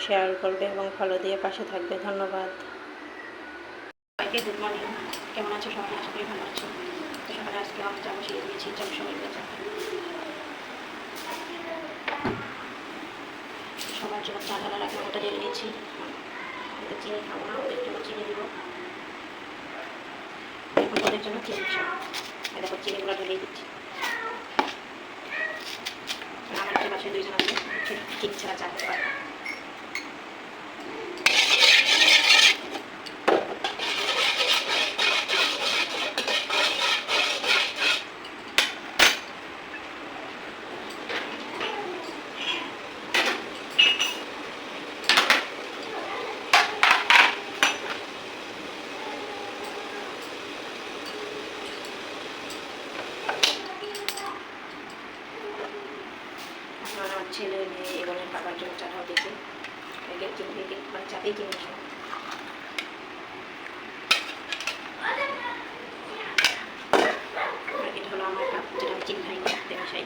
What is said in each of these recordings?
Share করবে এবং follow দিয়ে পাশে থাকবে। ধন্যবাদ। সবাইকে গুড মর্নিং। কেমন আছো সবাই? আশা করি ভালো আছো। তো সকালে আজকে আমি চা বসিয়ে দিয়েছি। চলো সবাই মিলে চা খাই। সবার জন্য চা ঢালা রাখলাম, ওটা ঢেলে নিয়েছি। চিনি খাবো না, ওদের জন্য চিনি দিব। এখন ওদের জন্য চিনি খাবো। দেখো চিনিগুলো ঢেলেই দিচ্ছি। আমার যে পাশে দুইজন আছে ঠিক ছাড়া চা খেতে পারে। আমার ছেলে মেয়ে এবং বাবার জন্য চাটাও দিয়েছে। চাতেই কিনে আসে। এটা হলো আমার কাপ, যেটা আমি চিনি খাই না, মিশাই।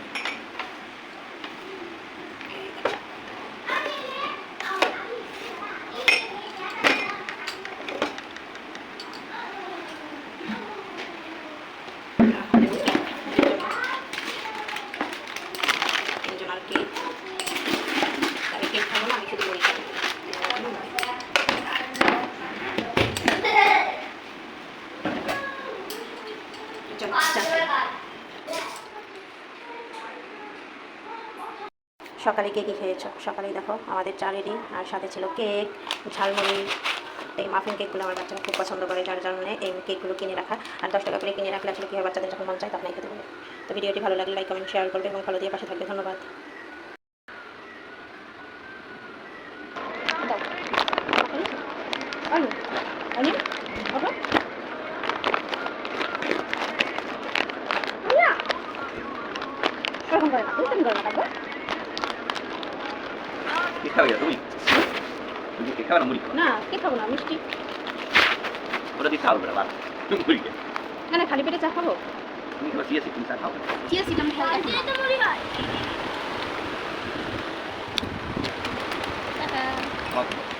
সকালে কে কী খেয়েছো? সকালেই দেখো আমাদের চা রেডি, আর সাথে ছিল কেক, ঝালমুড়ি। এই মাফিন কেকগুলো আমার বাচ্চারা খুব পছন্দ করে, যার জন্য এই কেকগুলো কিনে রাখা। আর 10 টাকা করে কিনে রাখলে আসলে কী হয়, বাচ্চাদের যখন মন চায় তখন খেতে পারে। তো ভিডিওটি ভালো লাগলে লাইক, কমেন্ট, শেয়ার করবে এবং ফলো দিয়ে পাশে থাকবে। ধন্যবাদ। ¿Qué sabía tú? ¿Qué sabía la música? না, কে খাবো না, মিষ্টি। Ahora te sabes, ¿verdad? Muy bien. না না, খালি পেটে চা খাবো। তুমি কি চিয়া সিড তুমি চা খাও? চিয়া সিড আমি খাই না। Okay.